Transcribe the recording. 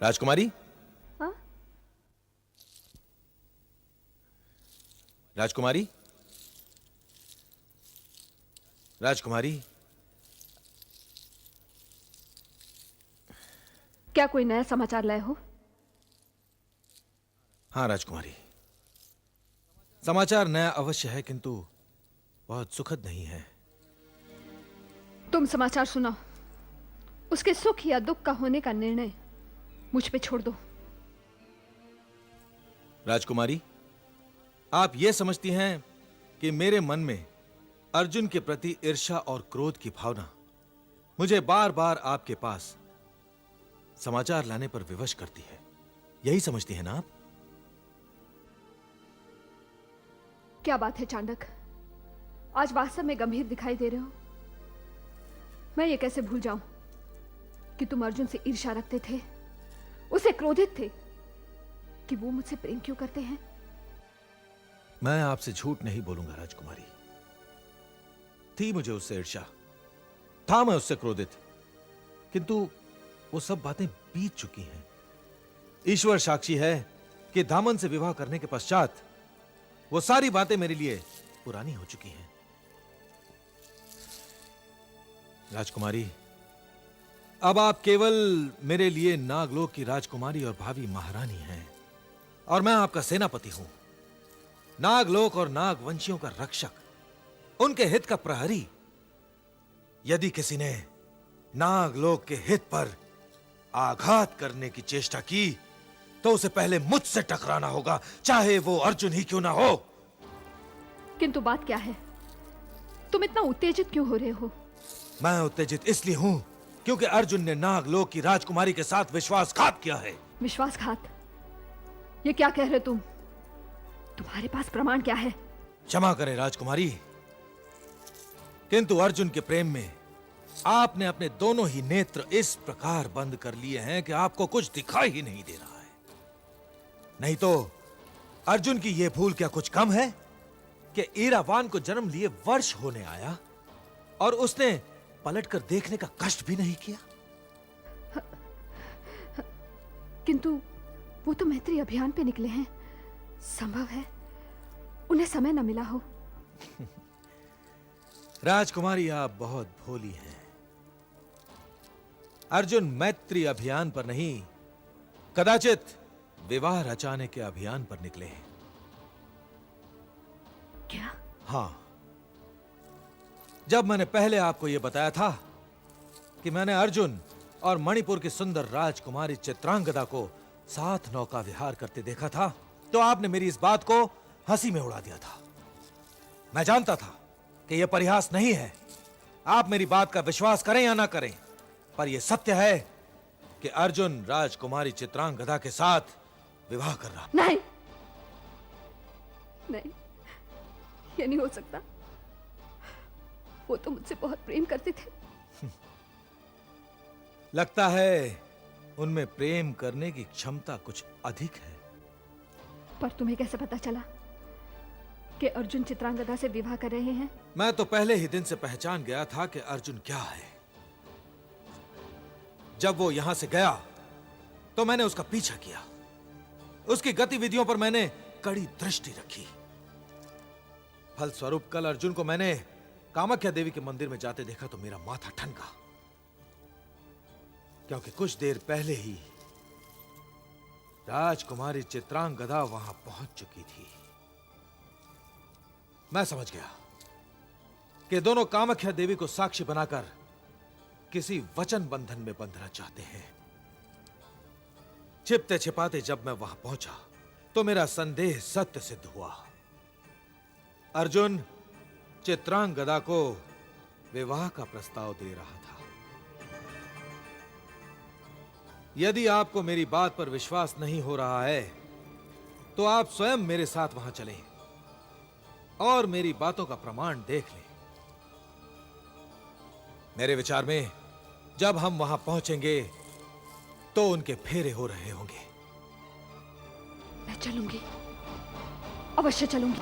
राजकुमारी, हाँ? राजकुमारी, राजकुमारी, क्या कोई नया समाचार लाए हो? हाँ राजकुमारी, समाचार नया अवश्य है, किंतु बहुत सुखद नहीं है। तुम समाचार सुनाओ। उसके सुख या दुख का होने का निर्णय मुझ पे छोड़ दो। राजकुमारी, आप यह समझती हैं कि मेरे मन में अर्जुन के प्रति ईर्ष्या और क्रोध की भावना मुझे बार बार आपके पास समाचार लाने पर विवश करती है, यही समझती हैं ना आप? क्या बात है चाणक्य, आज वास्तव में गंभीर दिखाई दे रहे हो। मैं ये कैसे भूल जाऊं कि तुम अर्जुन से ईर्ष्या रखते थे, उसे क्रोधित थे कि वो मुझसे प्रेम क्यों करते हैं। मैं आपसे झूठ नहीं बोलूंगा राजकुमारी, थी मुझे उससे ईर्ष्या, था मैं उससे क्रोधित, किंतु वो सब बातें बीत चुकी हैं। ईश्वर साक्षी है कि दामन से विवाह करने के पश्चात वो सारी बातें मेरे लिए पुरानी हो चुकी हैं। राजकुमारी, अब आप केवल मेरे लिए नागलोक की राजकुमारी और भावी महारानी हैं, और मैं आपका सेनापति हूं, नागलोक और नागवंशियों का रक्षक, उनके हित का प्रहरी। यदि किसी ने नागलोक के हित पर आघात करने की चेष्टा की तो उसे पहले मुझसे टकराना होगा, चाहे वो अर्जुन ही क्यों ना हो। किंतु बात क्या है, तुम इतना उत्तेजित क्यों हो रहे हो? मैं उत्तेजित इसलिए हूं क्योंकि अर्जुन ने नागलोक की राजकुमारी के साथ विश्वासघात किया है। विश्वासघात? ये क्या कह रहे तुम? तुम्हारे पास प्रमाण क्या है? क्षमा करें राजकुमारी, किंतु अर्जुन के प्रेम में आपने अपने दोनों ही नेत्र इस प्रकार बंद कर लिए हैं कि आपको कुछ दिखाई ही नहीं दे रहा है। नहीं तो अर्जुन की यह भूल क्या कुछ कम है कि ईरावान को जन्म लिए वर्ष होने आया और उसने पलटकर देखने का कष्ट भी नहीं किया। किंतु वो तो मैत्री अभियान पे निकले हैं, संभव है उन्हें समय न मिला हो। राजकुमारी, आप बहुत भोली हैं। अर्जुन मैत्री अभियान पर नहीं, कदाचित विवाह रचाने के अभियान पर निकले हैं। क्या? हां, जब मैंने पहले आपको यह बताया था कि मैंने अर्जुन और मणिपुर की सुंदर राजकुमारी चित्रांगदा को साथ नौका विहार करते देखा था, तो आपने मेरी इस बात को हंसी में उड़ा दिया था। मैं जानता था कि यह परिहास नहीं है, आप मेरी बात का विश्वास करें या ना करें, पर यह सत्य है कि अर्जुन राजकुमारी चित्रांगदा के साथ विवाह कर रहा। नहीं नहीं, ये नहीं हो सकता। वो तो मुझसे बहुत प्रेम करते थे। लगता है उनमें प्रेम करने की क्षमता कुछ अधिक है। पर तुम्हें कैसे पता चला कि अर्जुन चित्रांगदा से विवाह कर रहे हैं? मैं तो पहले ही दिन से पहचान गया था कि अर्जुन क्या है। जब वो यहां से गया तो मैंने उसका पीछा किया, उसकी गतिविधियों पर मैंने कड़ी दृष्टि रखी। फलस्वरूप कल अर्जुन को मैंने कामाख्या देवी के मंदिर में जाते देखा तो मेरा माथा ठनका, क्योंकि कुछ देर पहले ही राजकुमारी चित्रांगदा वहां पहुंच चुकी थी। मैं समझ गया कि दोनों कामाख्या देवी को साक्षी बनाकर किसी वचन बंधन में बंधना चाहते हैं। छिपते छिपाते जब मैं वहां पहुंचा तो मेरा संदेह सत्य सिद्ध हुआ। अर्जुन चित्रांगदा को विवाह का प्रस्ताव दे रहा था। यदि आपको मेरी बात पर विश्वास नहीं हो रहा है तो आप स्वयं मेरे साथ वहां चलें और मेरी बातों का प्रमाण देख लें। मेरे विचार में जब हम वहां पहुंचेंगे तो उनके फेरे हो रहे होंगे। मैं चलूंगी, अवश्य चलूंगी।